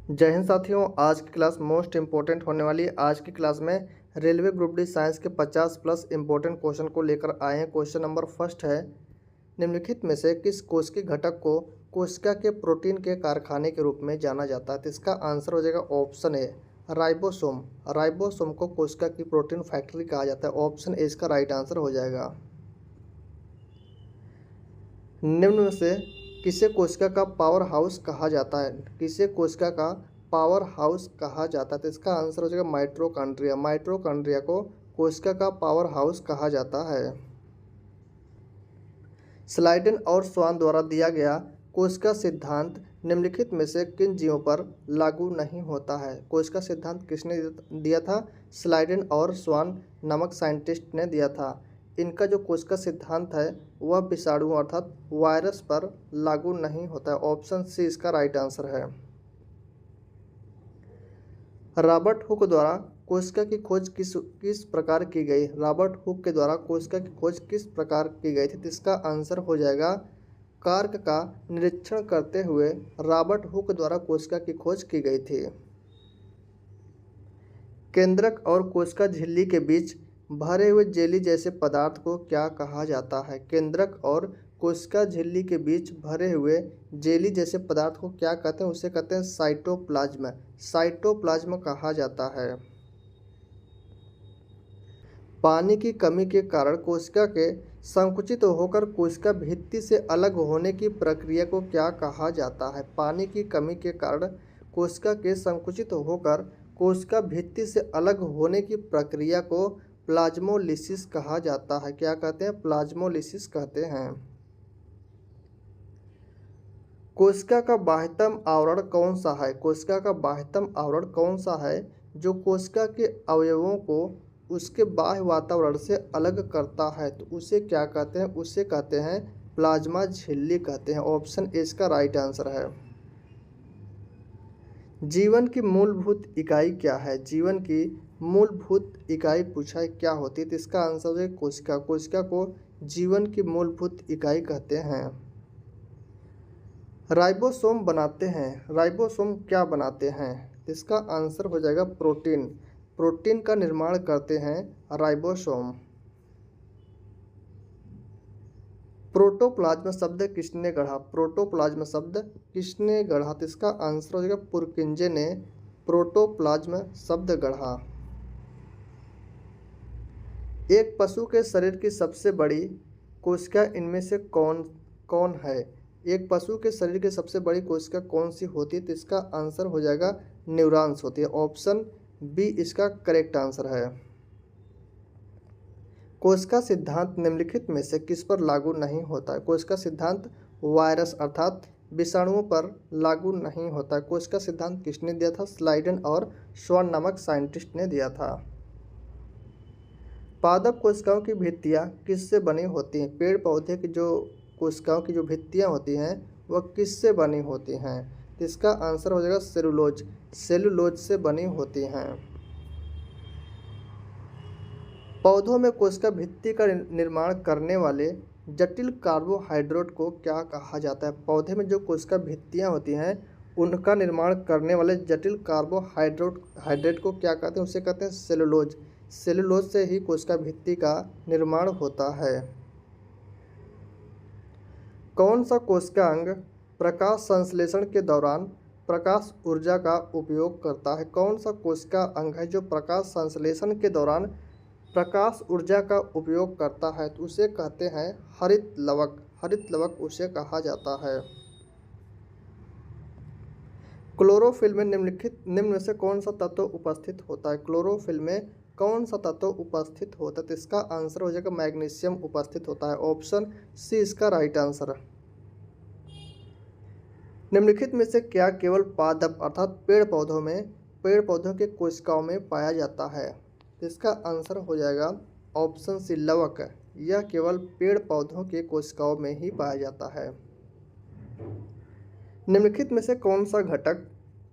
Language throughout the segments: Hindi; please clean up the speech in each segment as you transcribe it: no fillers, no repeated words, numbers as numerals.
जय हिंद साथियों। आज की क्लास मोस्ट इंपॉर्टेंट होने वाली है। आज की क्लास में रेलवे ग्रुप डी साइंस के 50 प्लस इंपॉर्टेंट क्वेश्चन को लेकर आए हैं। क्वेश्चन नंबर फर्स्ट है, निम्नलिखित में से किस कोशिकीय घटक को कोशिका के प्रोटीन के कारखाने के रूप में जाना जाता है? तो इसका आंसर हो जाएगा ऑप्शन ए राइबोसोम। राइबोसोम को कोशिका की प्रोटीन फैक्ट्री कहा जाता है। ऑप्शन ए इसका राइट आंसर हो जाएगा। निम्न में से किसे कोशिका का पावर हाउस कहा जाता है? किसे कोशिका का पावर हाउस कहा जाता है? तो इसका आंसर हो जाएगा माइटोकॉन्ड्रिया। माइटोकॉन्ड्रिया को कोशिका का पावर हाउस कहा जाता है। स्लाइडेन और स्वान द्वारा दिया गया कोशिका सिद्धांत निम्नलिखित में से किन जीवों पर लागू नहीं होता है? कोशिका सिद्धांत किसने दिया था? स्लाइडेन और स्वान नामक साइंटिस्ट ने दिया था। इनका जो कोशिका सिद्धांत है वह विषाणु अर्थात वायरस पर लागू नहीं होता है। ऑप्शन सी इसका राइट आंसर है। रॉबर्ट हुक द्वारा कोशिका की खोज किस प्रकार की गई? रॉबर्ट हुक के द्वारा कोशिका की खोज किस प्रकार की गई थी? इसका आंसर हो जाएगा कार्क का निरीक्षण करते हुए रॉबर्ट हुक द्वारा कोशिका की खोज की गई थी। केंद्रक और कोशिका झिल्ली के बीच भरे हुए जेली जैसे पदार्थ को क्या कहा जाता है? केंद्रक और कोशिका झिल्ली के बीच भरे हुए जेली जैसे पदार्थ को क्या कहते हैं? उसे कहते हैं साइटोप्लाज्म। साइटोप्लाज्म कहा जाता है। पानी की कमी के कारण कोशिका के संकुचित होकर कोशिका भित्ति से अलग होने की प्रक्रिया को क्या कहा जाता है? पानी की कमी के कारण कोशिका के संकुचित होकर कोशिका भित्ति से अलग होने की प्रक्रिया को प्लाज्मोलिसिस कहा जाता है। क्या कहते हैं? प्लाज्मोलिसिस कहते हैं। कोशिका का बाह्यतम आवरण कौन सा है? कोशिका का बाह्यतम आवरण कौन सा है जो कोशिका के अवयवों को उसके बाह्य वातावरण से अलग करता है? तो उसे क्या कहते हैं? उसे कहते हैं प्लाज्मा झिल्ली कहते हैं। ऑप्शन ए इसका राइट आंसर है। जीवन की मूलभूत इकाई क्या है? जीवन की मूलभूत इकाई पूछा है क्या होती है? तो इसका आंसर है कोशिका। कोशिका को जीवन की मूलभूत इकाई कहते हैं। राइबोसोम बनाते हैं। राइबोसोम क्या बनाते हैं? इसका आंसर हो जाएगा प्रोटीन। प्रोटीन का निर्माण करते हैं राइबोसोम। प्रोटोप्लाज्म शब्द किसने गढ़ा? प्रोटोप्लाज्म शब्द किसने गढ़ा? तो इसका आंसर हो जाएगा पुरकिंजे ने प्रोटोप्लाज्म शब्द गढ़ा। एक पशु के शरीर की सबसे बड़ी कोशिका इनमें से कौन है? एक पशु के शरीर की सबसे बड़ी कोशिका कौन सी होती है? तो इसका आंसर हो जाएगा न्यूरॉन्स होती है। ऑप्शन बी इसका करेक्ट आंसर है। कोशिका सिद्धांत निम्नलिखित में से किस पर लागू नहीं होता है? कोशिका सिद्धांत वायरस अर्थात विषाणुओं पर लागू नहीं होता है। कोशिका सिद्धांत किसने दिया था? स्लाइडेन और स्वान नामक साइंटिस्ट ने दिया था। पादप कोशिकाओं की भित्तियां किससे बनी होती हैं? पेड़ पौधे की जो कोशिकाओं की जो भित्तियां होती हैं वह किससे बनी होती हैं? तो इसका आंसर हो जाएगा सेलुलोज। सेलुलोज से बनी होती हैं। पौधों में कोशिका भित्ति का निर्माण करने वाले जटिल कार्बोहाइड्रेट को क्या कहा जाता है? पौधे में जो कोशिका भित्तियां होती हैं उनका निर्माण करने वाले जटिल कार्बोहाइड्रेट को क्या कहते हैं? उसे कहते हैं सेलुलोज। सेलुलोज से ही कोशिका भित्ति का निर्माण होता है। कौन सा कोशिका अंग प्रकाश संश्लेषण के दौरान प्रकाश ऊर्जा का उपयोग करता है? कौन सा कोशिका अंग है जो प्रकाश संश्लेषण के दौरान प्रकाश ऊर्जा का उपयोग करता है? तो उसे कहते हैं हरित लवक। हरित लवक उसे कहा जाता है। क्लोरोफिल में निम्न से कौन सा तत्व उपस्थित होता है? क्लोरोफिल में कौन सा तत्व उपस्थित होता है? तो इसका आंसर हो जाएगा मैग्नीशियम उपस्थित होता है। ऑप्शन सी इसका राइट आंसर है। निम्नलिखित में से क्या केवल पादप अर्थात पेड़ पौधों के कोशिकाओं में पाया जाता है? इसका आंसर हो जाएगा ऑप्शन सी लवक। यह केवल पेड़ पौधों के कोशिकाओं में ही पाया जाता है। निम्नलिखित में से कौन सा घटक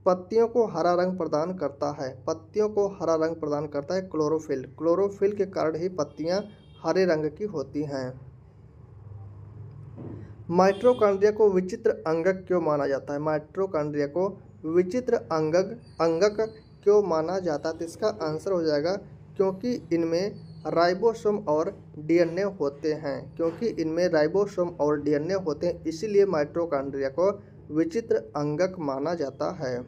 पत्तियों को हरा रंग प्रदान करता है? पत्तियों को हरा रंग प्रदान करता है क्लोरोफिल। क्लोरोफिल के कारण ही पत्तियां हरे रंग की होती हैं। माइटोकॉन्ड्रिया को विचित्र अंगक क्यों माना जाता है? माइटोकॉन्ड्रिया को विचित्र अंगक क्यों माना जाता है? तो इसका आंसर हो जाएगा क्योंकि इनमें राइबोसोम और डीएनए होते हैं। क्योंकि इनमें राइबोसोम और डीएनए होते हैं, इसीलिए माइटोकॉन्ड्रिया को विचित्र अंगक माना जाता है।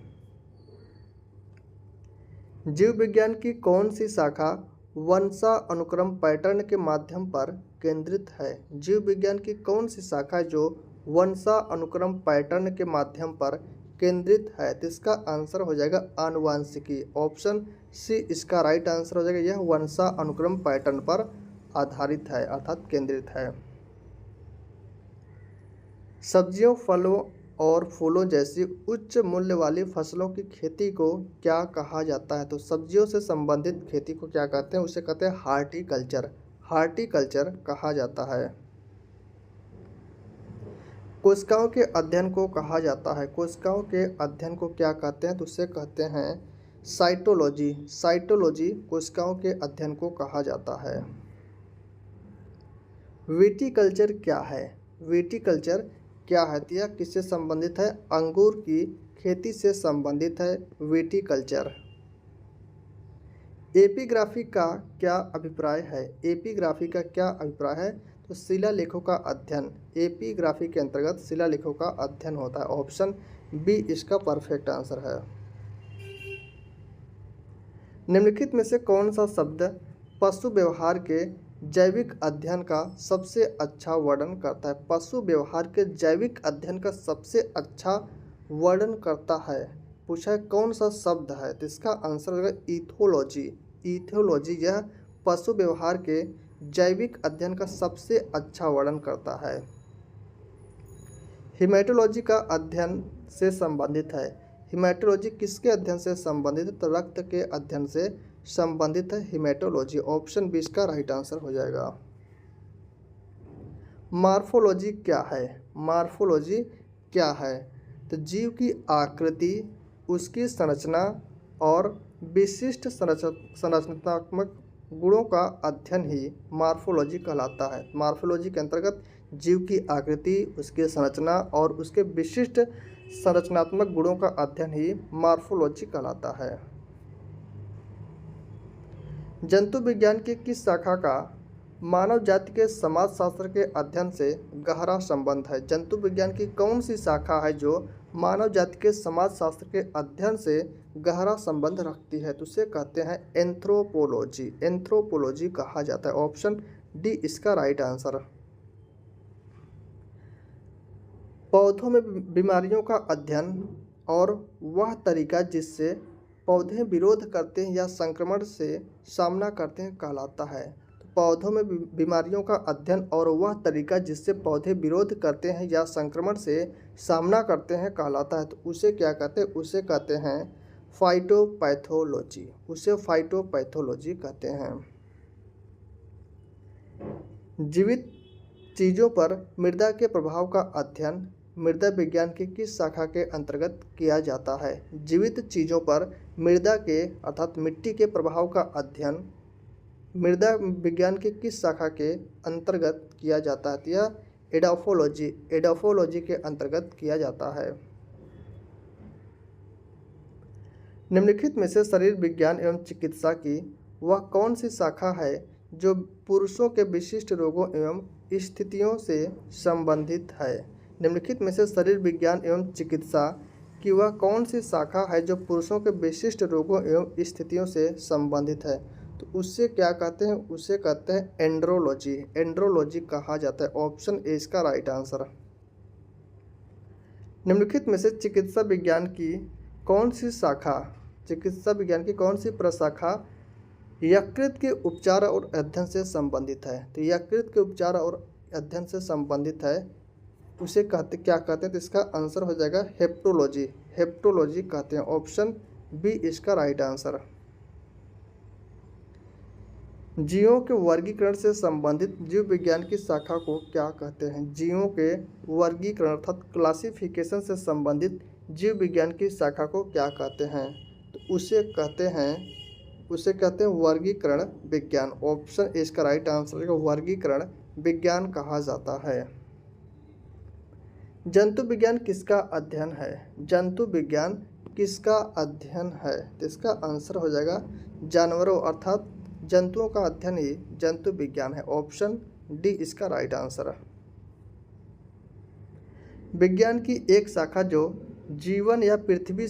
जीव विज्ञान की कौन सी शाखा वंशानुक्रम पैटर्न के माध्यम पर केंद्रित है? जीव विज्ञान की कौन सी शाखा जो वंशानुक्रम पैटर्न के माध्यम पर केंद्रित है? तो इसका आंसर हो जाएगा आनुवांशिकी। ऑप्शन सी इसका राइट आंसर हो जाएगा। यह वंशानुक्रम पैटर्न पर आधारित है अर्थात केंद्रित है। सब्जियों, फलों और फूलों जैसी उच्च मूल्य वाली फसलों की खेती को क्या कहा जाता है? तो सब्जियों से संबंधित खेती को क्या कहते हैं? उसे कहते हैं हार्टिकल्चर। हार्टिकल्चर कहा जाता है। कोशिकाओं के अध्ययन को कहा जाता है। कोशिकाओं के अध्ययन को क्या कहते हैं? तो उसे कहते हैं साइटोलॉजी। साइटोलॉजी कोशिकाओं के अध्ययन को कहा जाता है। विटीकल्चर क्या है? विटीकल्चर क्या है? तो यह किससे संबंधित है? अंगूर की खेती से संबंधित है विटीकल्चर। एपिग्राफी का क्या अभिप्राय है? एपिग्राफी का क्या अभिप्राय है? तो शिलालेखों का अध्ययन। एपिग्राफी के अंतर्गत शिलालेखों का अध्ययन होता है। ऑप्शन बी इसका परफेक्ट आंसर है। निम्नलिखित में से कौन सा शब्द पशु व्यवहार के जैविक अध्ययन का सबसे अच्छा वर्णन करता है? पशु व्यवहार के जैविक अध्ययन का सबसे अच्छा वर्णन करता है। पूछा है कौन सा शब्द है? तो इसका आंसर होगा इथोलॉजी। इथोलॉजी यह पशु व्यवहार के जैविक अध्ययन का सबसे अच्छा वर्णन करता है। हिमेटोलॉजी का अध्ययन से संबंधित है। हिमेटोलॉजी किसके अध्ययन से संबंधित है? तो रक्त के अध्ययन से संबंधित है हिमेटोलॉजी। ऑप्शन बी इसका राइट आंसर हो जाएगा। मार्फोलॉजी क्या है? मार्फोलॉजी क्या है? तो जीव की आकृति, उसकी संरचना और विशिष्ट संरचनात्मक गुणों का अध्ययन ही मार्फोलॉजी कहलाता है। मार्फोलॉजी के अंतर्गत जीव की आकृति, उसकी संरचना और उसके विशिष्ट संरचनात्मक गुणों का अध्ययन ही मार्फोलॉजी कहलाता है। जंतु विज्ञान की किस शाखा का मानव जाति के समाजशास्त्र के अध्ययन से गहरा संबंध है? जंतु विज्ञान की कौन सी शाखा है जो मानव जाति के समाजशास्त्र के अध्ययन से गहरा संबंध रखती है? तो उसे कहते हैं एंथ्रोपोलॉजी। एंथ्रोपोलॉजी कहा जाता है। ऑप्शन डी इसका राइट आंसर। पौधों में बीमारियों का अध्ययन और वह तरीका जिससे पौधे विरोध करते हैं या संक्रमण से सामना करते हैं कहलाता है। तो पौधों में बीमारियों का अध्ययन और वह तरीका जिससे पौधे विरोध करते हैं या संक्रमण से सामना करते हैं कहलाता है। तो उसे क्या कहते हैं? उसे कहते हैं फाइटोपैथोलॉजी। उसे फाइटोपैथोलॉजी कहते हैं। जीवित चीज़ों पर मृदा के प्रभाव का अध्ययन मृदा विज्ञान की किस शाखा के अंतर्गत किया जाता है? जीवित चीज़ों पर मृदा के अर्थात मिट्टी के प्रभाव का अध्ययन मृदा विज्ञान की किस शाखा के अंतर्गत किया जाता है? यह एडोफोलॉजी के अंतर्गत किया जाता है। निम्नलिखित में से शरीर विज्ञान एवं चिकित्सा की वह कौन सी शाखा है जो पुरुषों के विशिष्ट रोगों एवं स्थितियों से संबंधित है? निम्नलिखित में से शरीर विज्ञान एवं चिकित्सा की वह कौन सी शाखा है जो पुरुषों के विशिष्ट रोगों एवं स्थितियों से संबंधित है? तो उससे क्या कहते हैं? उसे कहते हैं एंड्रोलॉजी। एंड्रोलॉजी कहा जाता है। ऑप्शन ए इसका राइट आंसर। निम्नलिखित में से चिकित्सा विज्ञान की कौन सी शाखा, चिकित्सा विज्ञान की कौन सी प्रशाखा यकृत के उपचार और अध्ययन से संबंधित है? तो यकृत के उपचार और अध्ययन से संबंधित है, उसे क्या कहते हैं? तो इसका आंसर हो जाएगा हेप्टोलॉजी। हेप्टोलॉजी कहते हैं। ऑप्शन बी इसका राइट आंसर। जीवों के वर्गीकरण से संबंधित जीव विज्ञान की शाखा को क्या कहते हैं? जीवों के वर्गीकरण अर्थात क्लासिफिकेशन से संबंधित जीव विज्ञान की शाखा को क्या कहते हैं? तो उसे कहते हैं वर्गीकरण विज्ञान। ऑप्शन ए इसका राइट आंसर है। वर्गीकरण विज्ञान कहा जाता है। जंतु विज्ञान किसका अध्ययन है? जंतु विज्ञान किसका अध्ययन है? तो इसका आंसर हो जाएगा जानवरों अर्थात जंतुओं का अध्ययन ही जंतु विज्ञान है। ऑप्शन डी इसका राइट आंसर है। विज्ञान की एक शाखा जो जीवन या पृथ्वी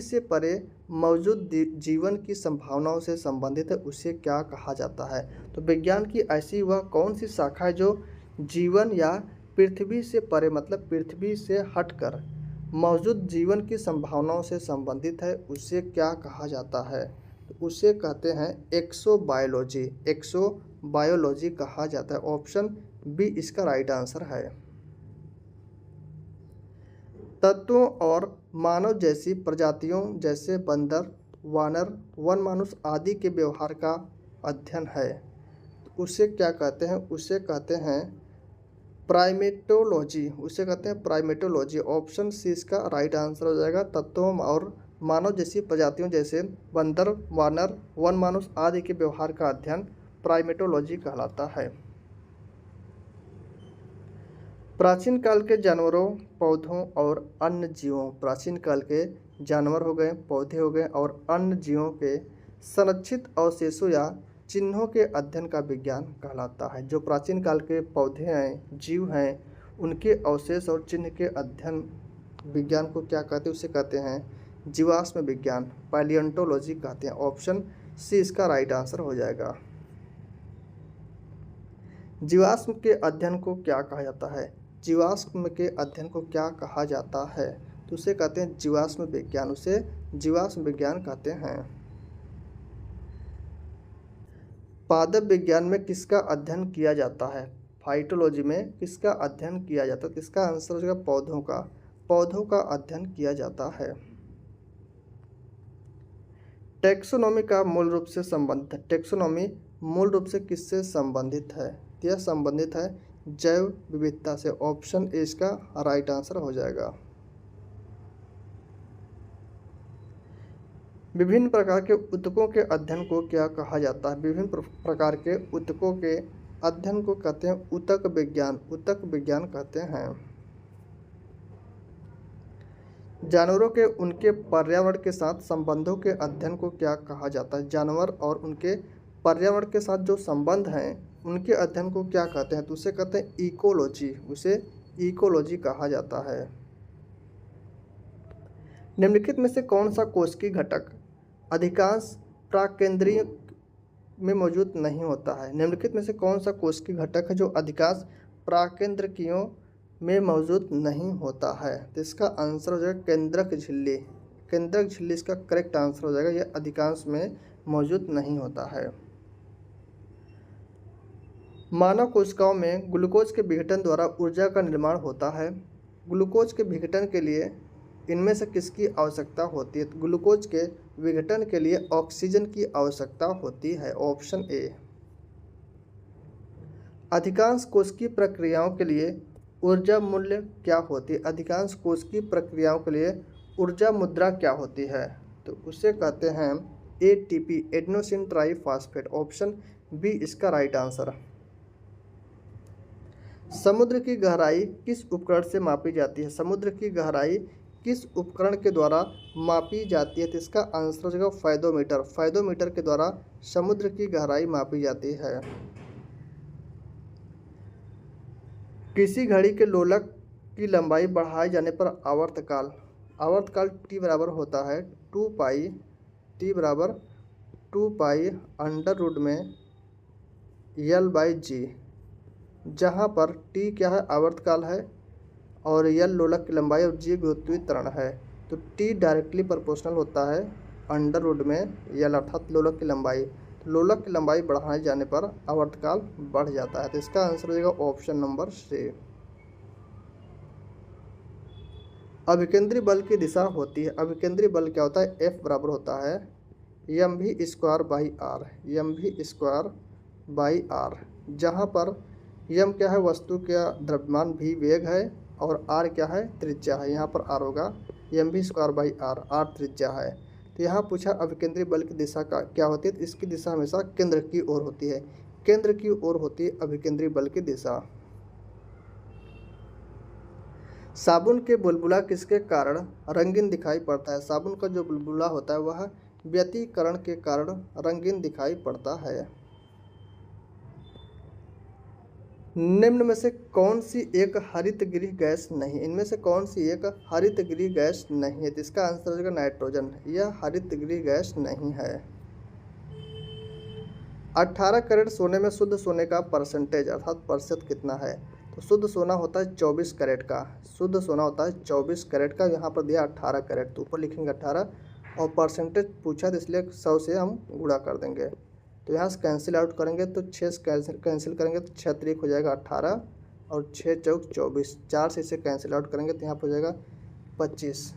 से परे मौजूद जीवन की संभावनाओं से संबंधित है, उसे क्या कहा जाता है? तो विज्ञान की ऐसी वह कौन सी शाखा है जो जीवन या पृथ्वी से परे मतलब पृथ्वी से हटकर मौजूद जीवन की संभावनाओं से संबंधित है, उसे क्या कहा जाता है? तो उसे कहते हैं एक्सोबायोलॉजी कहा जाता है। ऑप्शन बी इसका राइट आंसर है। तत्वों और मानव जैसी प्रजातियों जैसे बंदर, वानर, वन मानुष आदि के व्यवहार का अध्ययन है, तो उसे क्या कहते हैं? उसे कहते हैं प्राइमेटोलॉजी। ऑप्शन सी इसका राइट आंसर हो जाएगा। तत्वों और मानव जैसी प्रजातियों जैसे बंदर, वानर, वन मानुष आदि के व्यवहार का अध्ययन प्राइमेटोलॉजी कहलाता है। प्राचीन काल के जानवरों, पौधों और अन्य जीवों, प्राचीन काल के जानवर हो गए, पौधे हो गए और अन्य जीवों के संरक्षित अवशेषों या चिन्हों के अध्ययन का विज्ञान कहलाता है। जो प्राचीन काल के पौधे हैं, जीव हैं, उनके अवशेष और चिन्ह के अध्ययन विज्ञान को क्या कहते हैं? उसे कहते हैं जीवाश्म विज्ञान, पैलियोंटोलॉजी कहते हैं। ऑप्शन सी इसका राइट आंसर हो जाएगा। जीवाश्म के अध्ययन को क्या कहा जाता है? जीवाश्म के अध्ययन को क्या कहा जाता है? तो उसे कहते हैं जीवाश्म विज्ञान, उसे जीवाश्म विज्ञान कहते हैं। पादप विज्ञान में किसका अध्ययन किया जाता है? फाइटोलॉजी में किसका अध्ययन किया जाता है? तो इसका आंसर हो जाएगा पौधों का अध्ययन किया जाता है। टैक्सोनॉमी का मूल रूप से संबंधित है। टैक्सोनॉमी मूल रूप से किससे संबंधित है? यह संबंधित है जैव विविधता से। ऑप्शन ए इसका राइट आंसर हो जाएगा। विभिन्न प्रकार के ऊतकों के अध्ययन को क्या कहा जाता है? विभिन्न प्रकार के ऊतकों के अध्ययन को कहते हैं ऊतक विज्ञान कहते हैं। जानवरों के उनके पर्यावरण के साथ संबंधों के अध्ययन को क्या कहा जाता है? जानवर और उनके पर्यावरण के साथ जो संबंध हैं उनके अध्ययन को क्या कहते हैं? तो उसे कहते हैं इकोलॉजी, उसे इकोलॉजी कहा जाता है। निम्नलिखित में से कौन सा कोशिकीय घटक अधिकांश प्राकेंद्रिय में मौजूद नहीं होता है? निम्नलिखित में से कौन सा कोशिकीय घटक है जो अधिकांश प्राकेंद्रकियों में मौजूद नहीं होता है? तो इसका आंसर हो जाएगा केंद्रक झिल्ली इसका करेक्ट आंसर हो जाएगा। यह अधिकांश में मौजूद नहीं होता है। मानव कोशिकाओं में ग्लूकोज के विघटन द्वारा ऊर्जा का निर्माण होता है। ग्लूकोज के विघटन के लिए इनमें से किसकी आवश्यकता होती है? तो ग्लूकोज के विघटन के लिए ऑक्सीजन की आवश्यकता होती है। Option A. अधिकांश कोशिकीय प्रक्रियाओं के लिए ऊर्जा मूल्य क्या होती है? अधिकांश कोशिकीय प्रक्रियाओं के लिए ऊर्जा मुद्रा क्या होती है? तो उसे कहते हैं ATP, adenosine triphosphate. Option B इसका राइट आंसर। समुद्र की गहराई किस उपकरण से मापी जाती है? समुद्र की गहराई किस उपकरण के द्वारा मापी जाती है? तो इसका आंसर हो जाएगा फायदोमीटर के द्वारा समुद्र की गहराई मापी जाती है। किसी घड़ी के लोलक की लंबाई बढ़ाए जाने पर आवर्तकाल टी बराबर होता है 2 पाई अंडर रूट में L/G, जहाँ पर टी क्या है? आवर्तकाल है और L लोलक की लंबाई और G गुरुत्वीय त्वरण है। तो टी डायरेक्टली प्रोपोर्शनल होता है अंडर रूट में L अर्थात लोलक की लंबाई। लोलक की लंबाई बढ़ाए जाने पर आवर्तकाल बढ़ जाता है। तो इसका आंसर हो जाएगा ऑप्शन नंबर सी। अभिकेंद्री बल की दिशा होती है। अभिकेंद्री बल क्या होता है? F बराबर होता है mv²/r, जहाँ पर m क्या है? वस्तु का द्रव्यमान, v वेग है और r क्या है? त्रिज्या है। यहाँ पर r होगा mv²/r, r त्रिज्या है। तो यहाँ पूछा अभिकेंद्री बल की दिशा का क्या होती है? तो इसकी दिशा हमेशा केंद्र की ओर होती है। केंद्र की ओर होती है अभिकेंद्री बल की दिशा। साबुन के बुलबुला किसके कारण रंगीन दिखाई पड़ता है? साबुन का जो बुलबुला होता है वह व्यतिकरण के कारण रंगीन दिखाई पड़ता है। निम्न में से कौन सी एक हरितगृह गैस नहीं? इनमें से कौन सी एक हरितगृह गैस नहीं है? तो इसका आंसर हो जाएगा नाइट्रोजन। यह हरितगृह गैस नहीं है। 18 कैरेट सोने में शुद्ध सोने का परसेंटेज अर्थात प्रतिशत कितना है? तो शुद्ध सोना होता है 24 कैरेट का। शुद्ध सोना होता है 24 कैरेट का। यहाँ पर दिया 18 कैरेट, तो ऊपर लिखेंगे 18 और परसेंटेज पूछा तो इसलिए 100 से हम गुणा कर देंगे। तो यहाँ से कैंसिल आउट करेंगे तो 6 से कैंसिल करेंगे तो 6 3 हो जाएगा 18 और 6 चौक 24। 4 से इसे कैंसिल आउट करेंगे तो यहाँ पर हो जाएगा 25।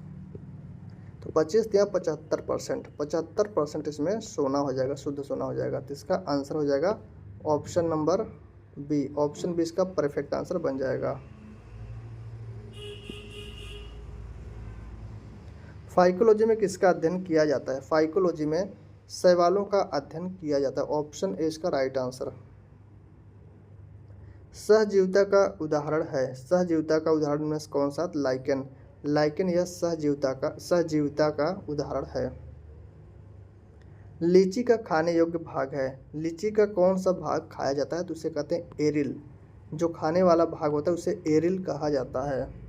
तो 25 दिया 75%। 75% इसमें सोना हो जाएगा, शुद्ध सोना हो जाएगा। तो इसका आंसर हो जाएगा option number B. Option B इसका परफेक्ट आंसर बन जाएगा। फाइकोलॉजी में किसका अध्ययन किया जाता है? फाइकोलॉजी में शैवालों का अध्ययन किया जाता है। ऑप्शन ए इसका राइट आंसर। सहजीविता का उदाहरण है। सहजीविता का उदाहरण में कौन सा? लाइकेन। लाइकेन यह सहजीविता का उदाहरण है। लीची का खाने योग्य भाग है। लीची का कौन सा भाग खाया जाता है? तो उसे कहते हैं एरिल। जो खाने वाला भाग होता है उसे एरिल कहा जाता है।